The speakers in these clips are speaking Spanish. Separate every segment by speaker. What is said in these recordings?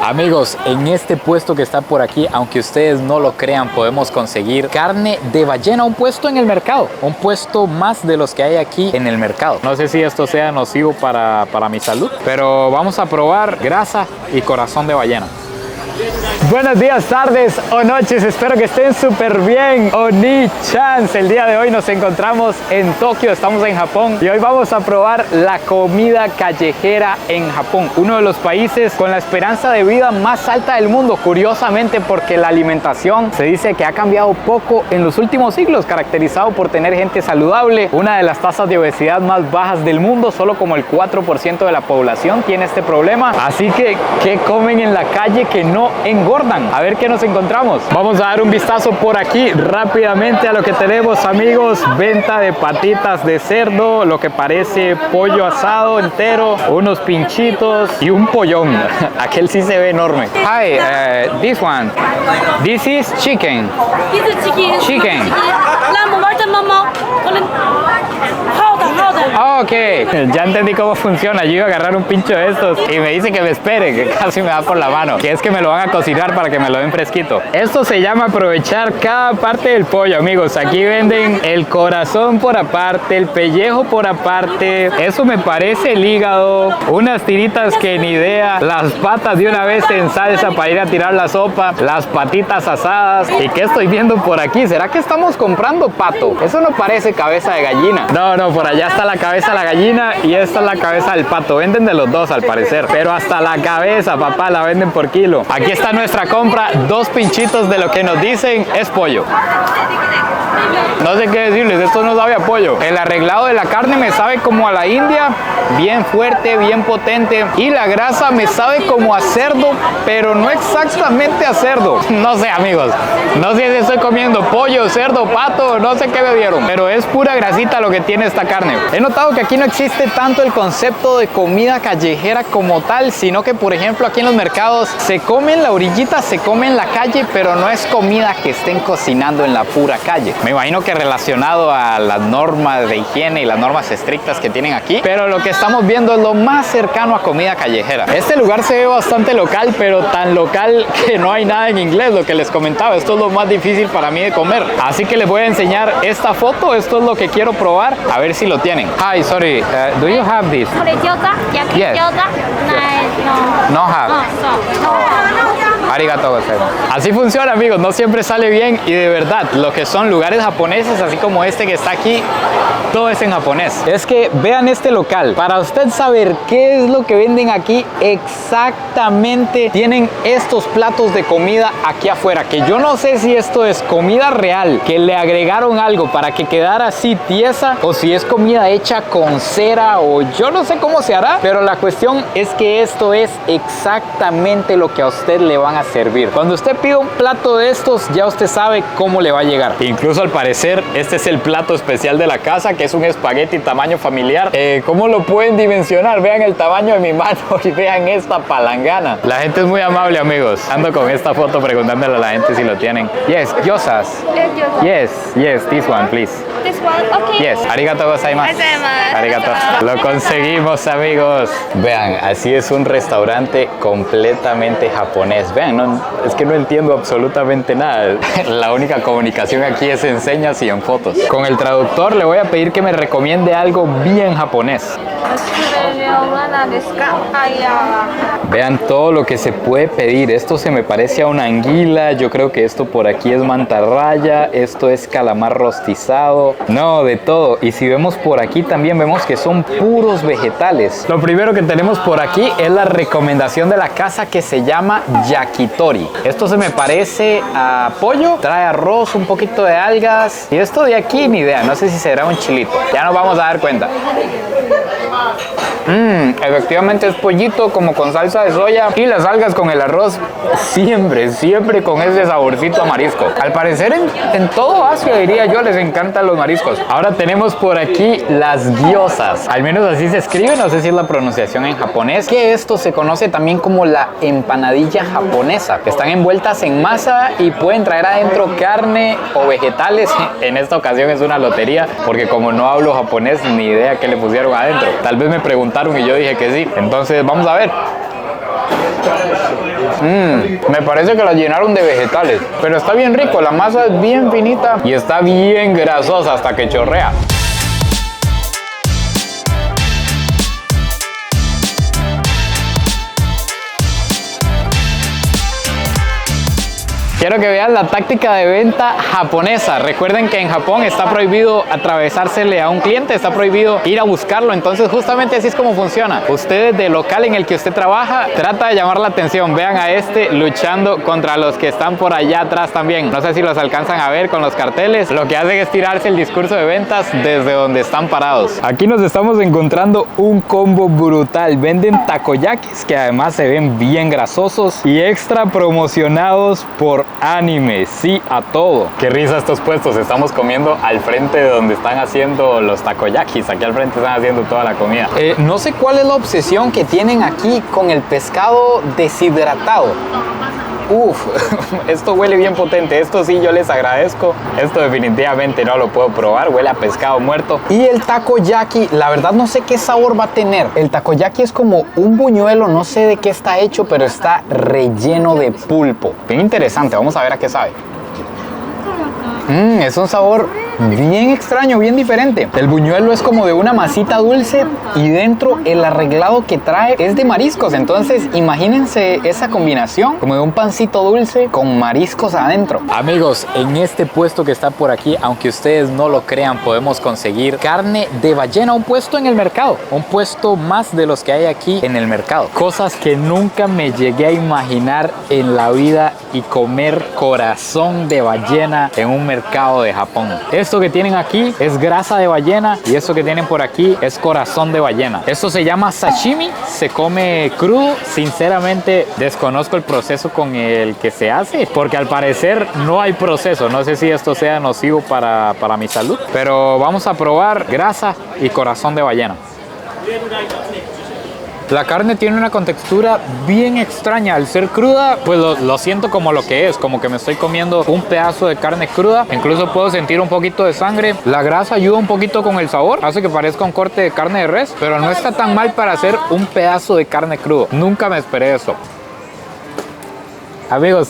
Speaker 1: Amigos, en este puesto que está por aquí, aunque ustedes no lo crean, podemos conseguir carne de ballena, un puesto en el mercado, un puesto más de los que hay aquí en el mercado. No sé si esto sea nocivo para mi salud, pero vamos a probar grasa y corazón de ballena. Buenos días, tardes o noches, espero que estén súper bien. Oni-chans, el día de hoy nos encontramos en Tokio, estamos en Japón y hoy vamos a probar la comida callejera en Japón, uno de los países con la esperanza de vida más alta del mundo, curiosamente porque la alimentación se dice que ha cambiado poco en los últimos siglos, caracterizado por tener gente saludable, una de las tasas de obesidad más bajas del mundo, solo como el 4% de la población tiene este problema, así que ¿qué comen en la calle que no engordan? A ver qué nos encontramos. Vamos a dar un vistazo por aquí rápidamente a lo que tenemos, amigos. Venta de patitas de cerdo, lo que parece pollo asado entero, unos pinchitos y un pollón. Aquel sí se ve enorme. Hi, this one. This is chicken.
Speaker 2: This is chicken.
Speaker 1: Chicken. Oh, ok, ya entendí cómo funciona. Yo iba a agarrar un pincho de estos y me dice que me espere, que casi me da por la mano, que es que me lo van a cocinar para que me lo den fresquito. Esto se llama aprovechar cada parte del pollo, amigos. Aquí venden el corazón por aparte, el pellejo por aparte, eso me parece el hígado, unas tiritas que ni idea, las patas de una vez en salsa para ir a tirar la sopa, las patitas asadas. ¿Y qué estoy viendo por aquí? ¿Será que estamos comprando pato? Eso no parece cabeza de gallina. No, por allá está la cabeza de la gallina y esta es la cabeza del pato. Venden de los dos al parecer, pero hasta la cabeza, papá, la venden por kilo. Aquí está nuestra compra, 2 pinchitos de lo que nos dicen es pollo. No sé qué decirles, esto no sabe a pollo. El arreglado de la carne me sabe como a la india, bien fuerte, bien potente. Y la grasa me sabe como a cerdo, pero no exactamente a cerdo. No sé, amigos, no sé si estoy comiendo pollo, cerdo, pato, no sé qué me dieron, pero es pura grasita lo que tiene esta carne. He notado que aquí no existe tanto el concepto de comida callejera como tal, sino que, por ejemplo, aquí en los mercados se come en la orillita, se come en la calle, pero no es comida que estén cocinando en la pura calle. Me imagino que relacionado a las normas de higiene y las normas estrictas que tienen aquí, pero lo que estamos viendo es lo más cercano a comida callejera. Este lugar se ve bastante local, pero tan local que no hay nada en inglés, lo que les comentaba. Esto es lo más difícil para mí de comer, así que les voy a enseñar esta foto. Esto es lo que quiero probar, a ver si lo tienen. Hi, sorry, do you have this? Yes. No have. Arigato gozaimasu. Así funciona, amigos, no siempre sale bien y de verdad, lo que son lugares japoneses, así como este que está aquí, todo es en japonés. Es que vean este local, para usted saber qué es lo que venden aquí exactamente, tienen estos platos de comida aquí afuera, que yo no sé si esto es comida real, que le agregaron algo para que quedara así tiesa, o si es comida hecha con cera, o yo no sé cómo se hará, pero la cuestión es que esto es exactamente lo que a usted le van a servir. Cuando usted pide un plato de estos, ya usted sabe cómo le va a llegar. Incluso al parecer, este es el plato especial de la casa, que es un espagueti tamaño familiar. ¿Cómo lo pueden dimensionar? Vean el tamaño de mi mano y vean esta palangana. La gente es muy amable, amigos. Ando con esta foto preguntándole a la gente si lo tienen. Yes, gyozas. Yes, this one, please.
Speaker 2: This one, okay.
Speaker 1: Yes, arigato gozaimasu. Arigato. Lo conseguimos, amigos. Vean, así es un restaurante completamente japonés. Vean, es que no entiendo absolutamente nada. La única comunicación aquí es en señas y en fotos. Con el traductor le voy a pedir que me recomiende algo bien japonés. Vean todo lo que se puede pedir. Esto se me parece a una anguila. Yo creo que esto por aquí es mantarraya. Esto es calamar rostizado. No, de todo. Y si vemos por aquí también vemos que son puros vegetales. Lo primero que tenemos por aquí es la recomendación de la casa, que se llama yakitori. Esto se me parece a pollo. Trae arroz, un poquito de algas. Y esto de aquí ni idea. No sé si será un chilito. Ya nos vamos a dar cuenta. Efectivamente es pollito como con salsa de soya y las algas con el arroz, siempre con ese saborcito a marisco. Al parecer en todo Asia, diría yo, les encantan los mariscos. Ahora tenemos por aquí las gyozas, al menos así se escribe, no sé si es la pronunciación en japonés, que esto se conoce también como la empanadilla japonesa, que están envueltas en masa y pueden traer adentro carne o vegetales. En esta ocasión es una lotería, porque como no hablo japonés, ni idea qué le pusieron adentro. Tal vez me preguntaron y yo dije que sí. Entonces vamos a ver. Me parece que la llenaron de vegetales, pero está bien rico, la masa es bien finita y está bien grasosa hasta que chorrea. Quiero que vean la táctica de venta japonesa. Recuerden que en Japón está prohibido atravesársele a un cliente, está prohibido ir a buscarlo. Entonces justamente así es como funciona. Usted del local en el que usted trabaja, trata de llamar la atención. Vean a este luchando contra los que están por allá atrás también. No sé si los alcanzan a ver con los carteles. Lo que hacen es tirarse el discurso de ventas desde donde están parados. Aquí nos estamos encontrando un combo brutal. Venden takoyakis que además se ven bien grasosos y extra promocionados por anime, sí a todo. Qué risa estos puestos, estamos comiendo al frente de donde están haciendo los takoyakis. Aquí al frente están haciendo toda la comida. No sé cuál es la obsesión que tienen aquí con el pescado deshidratado. Uf, esto huele bien potente. Esto sí yo les agradezco. Esto definitivamente no lo puedo probar. Huele a pescado muerto. Y el takoyaki, la verdad no sé qué sabor va a tener. El takoyaki es como un buñuelo. No sé de qué está hecho, pero está relleno de pulpo. Bien interesante. Vamos a ver a qué sabe. Es un sabor bien extraño, bien diferente. El buñuelo es como de una masita dulce y dentro el arreglado que trae es de mariscos. Entonces imagínense esa combinación como de un pancito dulce con mariscos adentro. Amigos, en este puesto que está por aquí, aunque ustedes no lo crean, podemos conseguir carne de ballena. Un puesto en el mercado, un puesto más de los que hay aquí en el mercado. Cosas que nunca me llegué a imaginar en la vida, y comer corazón de ballena en un mercado de Japón. Esto que tienen aquí es grasa de ballena y esto que tienen por aquí es corazón de ballena. Esto se llama sashimi, se come crudo. Sinceramente desconozco el proceso con el que se hace, porque al parecer no hay proceso. No sé si esto sea nocivo para mi salud, pero vamos a probar grasa y corazón de ballena. La carne tiene una contextura bien extraña. Al ser cruda, pues lo siento como lo que es, como que me estoy comiendo un pedazo de carne cruda. Incluso puedo sentir un poquito de sangre. La grasa ayuda un poquito con el sabor, hace que parezca un corte de carne de res, pero no está tan mal para hacer un pedazo de carne crudo. Nunca me esperé eso. Amigos,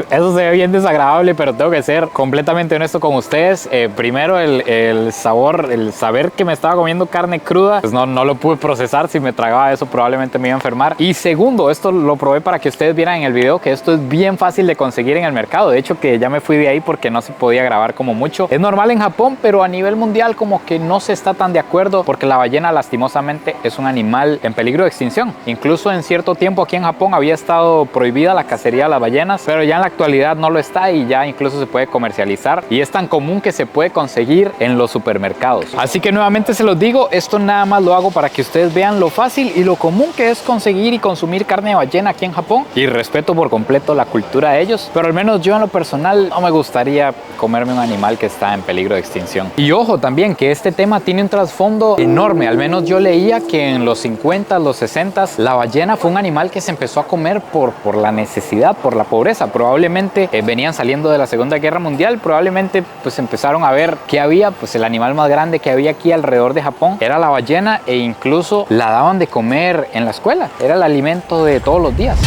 Speaker 1: eso se ve bien desagradable, pero tengo que ser completamente honesto con ustedes. Primero, el sabor, el saber que me estaba comiendo carne cruda, pues no lo pude procesar. Si me tragaba eso, probablemente me iba a enfermar. Y segundo, esto lo probé para que ustedes vieran en el video que esto es bien fácil de conseguir en el mercado. De hecho, que ya me fui de ahí porque no se podía grabar como mucho. Es normal en Japón, pero a nivel mundial como que no se está tan de acuerdo, porque la ballena lastimosamente es un animal en peligro de extinción. Incluso en cierto tiempo aquí en Japón había estado prohibida la cacería de las ballenas, pero ya en la actualidad no lo está y ya incluso se puede comercializar y es tan común que se puede conseguir en los supermercados. Así que nuevamente se los digo, esto nada más lo hago para que ustedes vean lo fácil y lo común que es conseguir y consumir carne de ballena aquí en Japón, y respeto por completo la cultura de ellos, pero al menos yo en lo personal no me gustaría comerme un animal que está en peligro de extinción. Y ojo también que este tema tiene un trasfondo enorme. Al menos yo leía que en los 50, los 60 la ballena fue un animal que se empezó a comer por la necesidad, por la pobreza. Probablemente venían saliendo de la Segunda Guerra Mundial, probablemente pues empezaron a ver que había, pues el animal más grande que había aquí alrededor de Japón era la ballena, e incluso la daban de comer en la escuela, era el alimento de todos los días.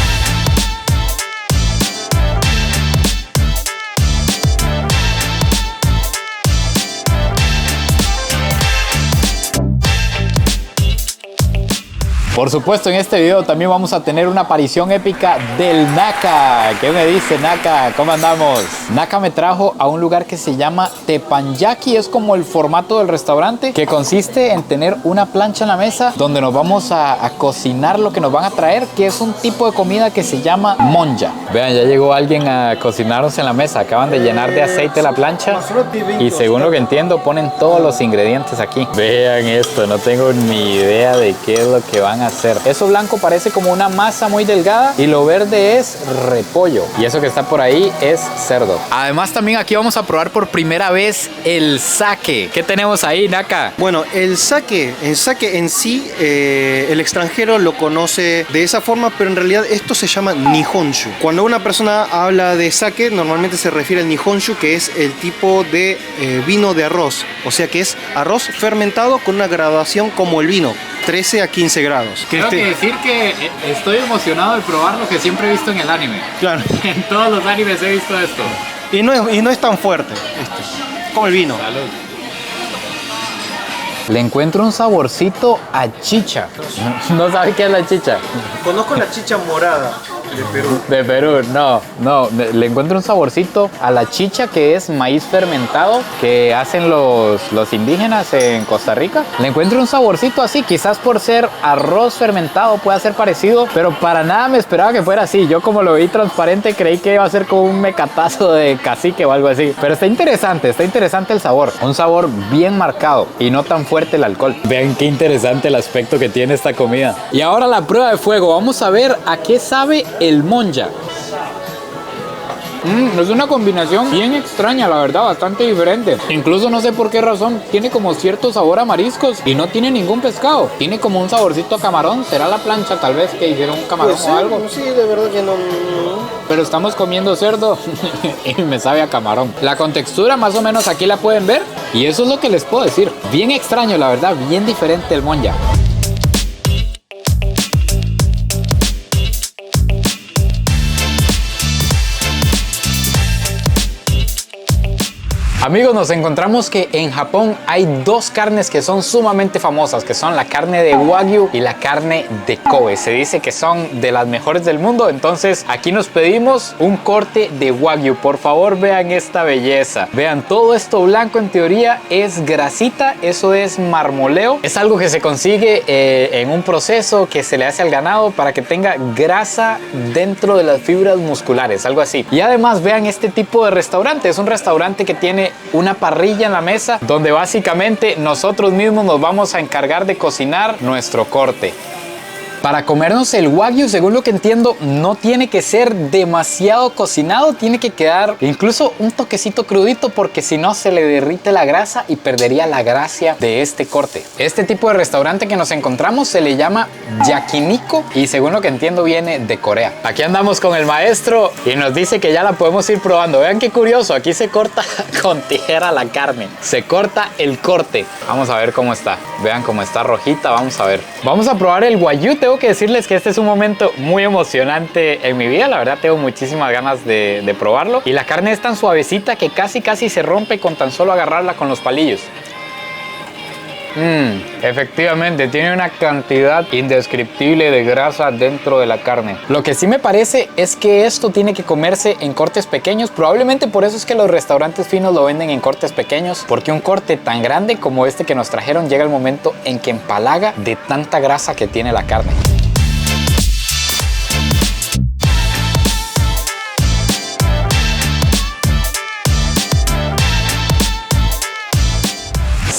Speaker 1: Por supuesto, en este video también vamos a tener una aparición épica del Naka. ¿Qué me dice Naka? ¿Cómo andamos? Naka me trajo a un lugar que se llama teppanyaki. Es como el formato del restaurante, que consiste en tener una plancha en la mesa donde nos vamos a cocinar lo que nos van a traer, que es un tipo de comida que se llama monja. Vean, ya llegó alguien a cocinarnos en la mesa. Acaban de llenar de aceite la plancha y según lo que entiendo ponen todos los ingredientes aquí. Vean esto, no tengo ni idea de qué es lo que van a hacer. Eso blanco parece como una masa muy delgada y lo verde es repollo, y eso que está por ahí es cerdo. Además también aquí vamos a probar por primera vez el sake. ¿Qué tenemos ahí, Naka?
Speaker 3: Bueno, el sake en sí, el extranjero lo conoce de esa forma, pero en realidad esto se llama nihonshu. Cuando una persona habla de sake, normalmente se refiere al nihonshu, que es el tipo de vino de arroz, o sea que es arroz fermentado con una graduación como el vino. 13 a 15 grados.
Speaker 1: Tengo que decir que estoy emocionado de probar lo que siempre he visto en el anime.
Speaker 3: Claro.
Speaker 1: En todos los animes he visto esto.
Speaker 3: Y no es tan fuerte, como el vino.
Speaker 1: Salud. Le encuentro un saborcito a chicha. No sabe qué es la chicha.
Speaker 3: Conozco la chicha morada de Perú.
Speaker 1: De Perú, no. Le encuentro un saborcito a la chicha, que es maíz fermentado que hacen los indígenas en Costa Rica. Le encuentro un saborcito así, quizás por ser arroz fermentado pueda ser parecido, pero para nada me esperaba que fuera así. Yo, como lo vi transparente, creí que iba a ser como un mecatazo de cacique o algo así. Pero está interesante el sabor. Un sabor bien marcado y no tan fuerte el alcohol. Vean qué interesante el aspecto que tiene esta comida. Y ahora la prueba de fuego. Vamos a ver a qué sabe el monja. Es una combinación bien extraña, la verdad, bastante diferente. Incluso no sé por qué razón, tiene como cierto sabor a mariscos y no tiene ningún pescado. Tiene como un saborcito a camarón. ¿Será la plancha tal vez que hicieron un camarón o algo?
Speaker 3: Sí, de verdad que no.
Speaker 1: Pero estamos comiendo cerdo y me sabe a camarón. La contextura más o menos aquí la pueden ver y eso es lo que les puedo decir. Bien extraño, la verdad, bien diferente el monja. Amigos, nos encontramos que en Japón hay dos carnes que son sumamente famosas, que son la carne de Wagyu y la carne de Kobe. Se dice que son de las mejores del mundo, entonces aquí nos pedimos un corte de Wagyu. Por favor, vean esta belleza. Vean, todo esto blanco en teoría es grasita, eso es marmoleo. Es algo que se consigue en un proceso que se le hace al ganado para que tenga grasa dentro de las fibras musculares, algo así. Y además vean este tipo de restaurante. Es un restaurante que tiene una parrilla en la mesa donde básicamente nosotros mismos nos vamos a encargar de cocinar nuestro corte. Para comernos el Wagyu, según lo que entiendo, no tiene que ser demasiado cocinado, tiene que quedar incluso un toquecito crudito, porque si no se le derrite la grasa y perdería la gracia de este corte. Este tipo de restaurante que nos encontramos se le llama Yakiniku y según lo que entiendo viene de Corea. Aquí andamos con el maestro y nos dice que ya la podemos ir probando. Vean qué curioso, aquí se corta con tijera la carne. Se corta el corte. Vamos a ver cómo está. Vean cómo está rojita, vamos a ver. Vamos a probar el Wagyu. Tengo que decirles que este es un momento muy emocionante en mi vida. La verdad, tengo muchísimas ganas de probarlo. Y la carne es tan suavecita que casi se rompe con tan solo agarrarla con los palillos. Efectivamente, tiene una cantidad indescriptible de grasa dentro de la carne. Lo que sí me parece es que esto tiene que comerse en cortes pequeños. Probablemente por eso es que los restaurantes finos lo venden en cortes pequeños, porque un corte tan grande como este que nos trajeron llega el momento en que empalaga de tanta grasa que tiene la carne.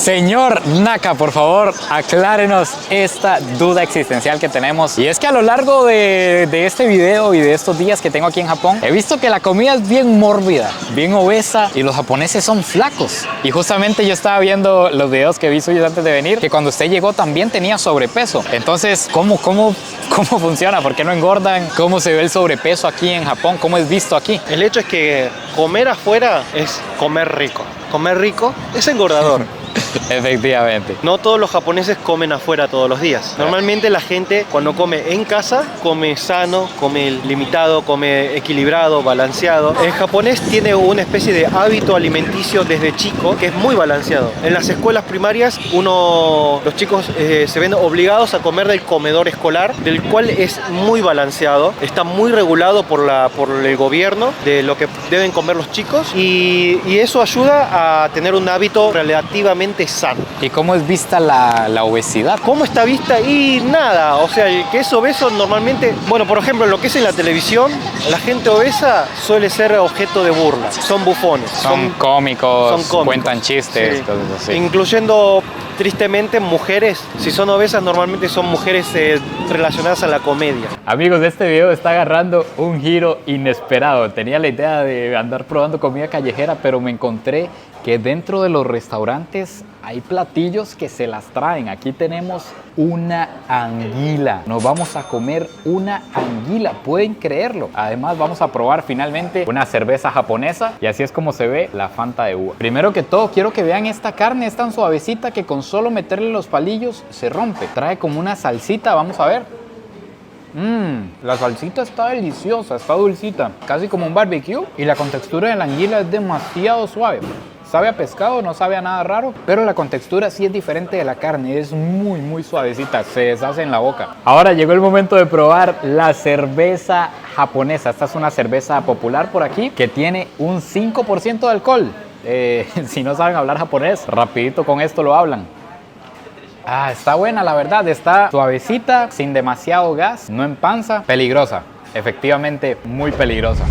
Speaker 1: Señor Naka, por favor, aclárenos esta duda existencial que tenemos. Y es que a lo largo de este video y de estos días que tengo aquí en Japón, he visto que la comida es bien mórbida, bien obesa y los japoneses son flacos. Y justamente yo estaba viendo los videos que vi suyos antes de venir, que cuando usted llegó también tenía sobrepeso. Entonces, ¿cómo funciona? ¿Por qué no engordan? ¿Cómo se ve el sobrepeso aquí en Japón? ¿Cómo es visto aquí?
Speaker 3: El hecho es que comer afuera es comer rico. Comer rico es engordador.
Speaker 1: Efectivamente.
Speaker 3: No todos los japoneses comen afuera todos los días. Normalmente la gente cuando come en casa, come sano, come limitado, come equilibrado, balanceado. El japonés tiene una especie de hábito alimenticio desde chico que es muy balanceado. En las escuelas primarias los chicos se ven obligados a comer del comedor escolar, del cual es muy balanceado. Está muy regulado por el gobierno de lo que deben comer los chicos y eso ayuda a tener un hábito relativamente sano.
Speaker 1: ¿Y cómo es vista la obesidad?
Speaker 3: ¿Cómo está vista? Y nada, o sea, el que es obeso normalmente, bueno, por ejemplo, lo que es en la televisión, la gente obesa suele ser objeto de burla, son bufones.
Speaker 1: Son cómicos, cuentan chistes,
Speaker 3: sí.
Speaker 1: Cosas así.
Speaker 3: Incluyendo, tristemente, mujeres. Si son obesas, normalmente son mujeres relacionadas a la comedia.
Speaker 1: Amigos, este video está agarrando un giro inesperado. Tenía la idea de andar probando comida callejera, pero me encontré que dentro de los restaurantes hay platillos que se las traen. Aquí tenemos una anguila. Nos vamos a comer una anguila, pueden creerlo. Además vamos a probar finalmente una cerveza japonesa y así es como se ve la Fanta de uva. Primero que todo quiero que vean esta carne, es tan suavecita que con solo meterle los palillos se rompe. Trae como una salsita, vamos a ver. La salsita está deliciosa, está dulcita, casi como un barbecue. Y la contextura de la anguila es demasiado suave. Sabe a pescado, no sabe a nada raro, pero la contextura sí es diferente de la carne, es muy suavecita, se deshace en la boca. Ahora llegó el momento de probar la cerveza japonesa. Esta es una cerveza popular por aquí que tiene un 5% de alcohol. Si no saben hablar japonés, rapidito con esto lo hablan. Está buena la verdad, está suavecita, sin demasiado gas, no empanza, peligrosa, efectivamente muy peligrosa.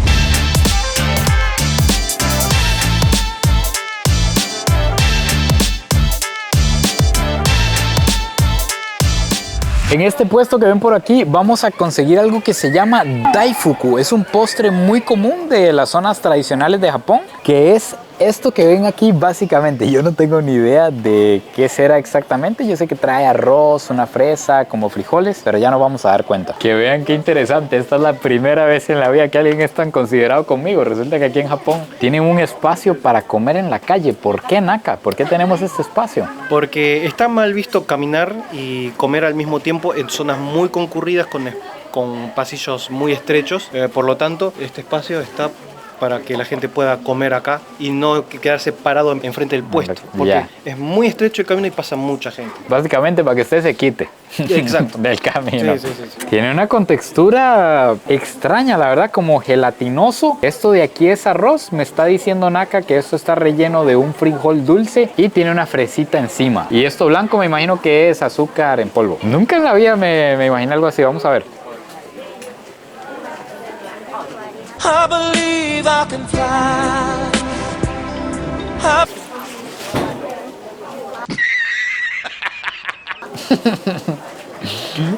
Speaker 1: En este puesto que ven por aquí vamos a conseguir algo que se llama Daifuku. Es un postre muy común de las zonas tradicionales de Japón, que es esto que ven aquí básicamente. Yo no tengo ni idea de qué será exactamente. Yo sé que trae arroz, una fresa, como frijoles, pero ya nos vamos a dar cuenta. Que vean qué interesante. Esta es la primera vez en la vida que alguien es tan considerado conmigo. Resulta que aquí en Japón tienen un espacio para comer en la calle. ¿Por qué, Naka? ¿Por qué tenemos este espacio?
Speaker 3: Porque está mal visto caminar y comer al mismo tiempo en zonas muy concurridas con pasillos muy estrechos. Por lo tanto, este espacio está para que la gente pueda comer acá y no quedarse parado enfrente del puesto. Porque es muy estrecho el camino y pasa mucha gente.
Speaker 1: Básicamente para que usted se quite.
Speaker 3: Exacto.
Speaker 1: Del camino.
Speaker 3: Sí.
Speaker 1: Tiene una contextura extraña, la verdad, como gelatinoso. Esto de aquí es arroz. Me está diciendo Naka que esto está relleno de un frijol dulce y tiene una fresita encima. Y esto blanco me imagino que es azúcar en polvo. Nunca en la vida me imaginé algo así. Vamos a ver.
Speaker 4: I believe I can fly.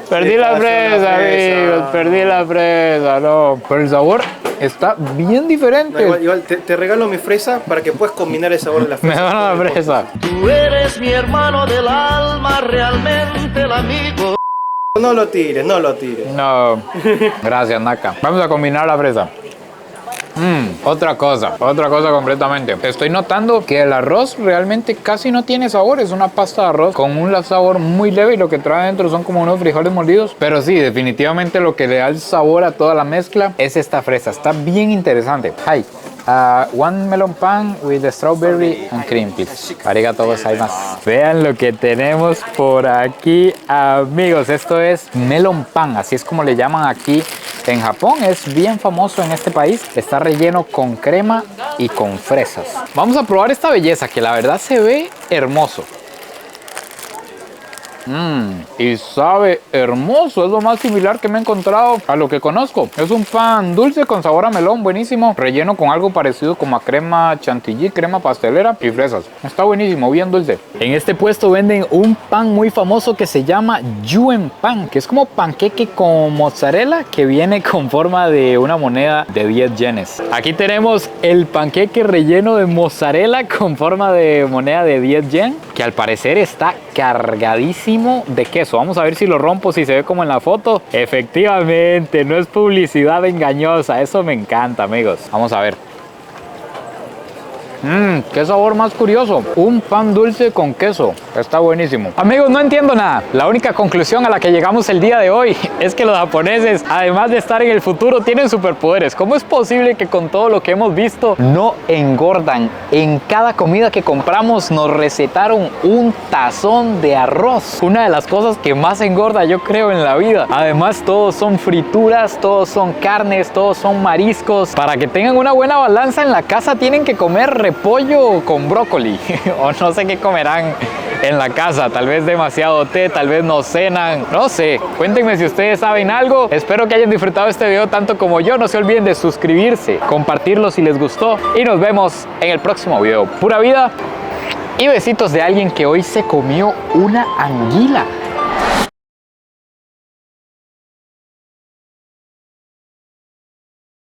Speaker 1: Perdí la fresa, amigos. Perdí la fresa, no. Pero el sabor está bien diferente.
Speaker 3: No, igual te regalo mi fresa para que puedas combinar el sabor de la fresa.
Speaker 1: Me dan la fresa.
Speaker 4: Tú eres mi hermano del alma, realmente el amigo.
Speaker 3: No lo tires, no lo tires.
Speaker 1: No. Gracias, Naka. Vamos a combinar la fresa. Otra cosa completamente. Estoy notando que el arroz realmente casi no tiene sabor. Es una pasta de arroz con un sabor muy leve y lo que trae dentro son como unos frijoles molidos. Pero sí, definitivamente lo que le da el sabor a toda la mezcla es esta fresa. Está bien interesante. Hi. One melon pan with the strawberry and cream, please. Arigatou gozaimasu. Vean lo que tenemos por aquí, amigos. Esto es melon pan, así es como le llaman aquí en Japón. Es bien famoso en este país. Está relleno con crema y con fresas. Vamos a probar esta belleza que la verdad se ve hermoso. Y sabe hermoso, es lo más similar que me he encontrado a lo que conozco. Es un pan dulce con sabor a melón, buenísimo, relleno con algo parecido como a crema chantilly, crema pastelera y fresas. Está buenísimo, bien dulce. En este puesto venden un pan muy famoso que se llama Yuen Pan, que es como panqueque con mozzarella que viene con forma de una moneda de 10 yenes. Aquí tenemos el panqueque relleno de mozzarella con forma de moneda de 10 yen, que al parecer está cargadísimo de queso. Vamos a ver si lo rompo, si se ve como en la foto. Efectivamente, no es publicidad engañosa. Eso me encanta, amigos. Vamos a ver. Qué sabor más curioso. Un pan dulce con queso. Está buenísimo. Amigos, no entiendo nada. La única conclusión a la que llegamos el día de hoy es que los japoneses, además de estar en el futuro, tienen superpoderes. ¿Cómo es posible que con todo lo que hemos visto no engordan? En cada comida que compramos nos recetaron un tazón de arroz. Una de las cosas que más engorda, yo creo, en la vida. Además, todos son frituras, todos son carnes, todos son mariscos. Para que tengan una buena balanza en la casa tienen que comer repollo con brócoli o no sé qué comerán en la casa, tal vez demasiado té, tal vez no cenan, no sé. Cuéntenme si ustedes saben algo. Espero que hayan disfrutado este video tanto como yo. No se olviden de suscribirse, compartirlo si les gustó y nos vemos en el próximo video. Pura vida y besitos de alguien que hoy se comió una anguila.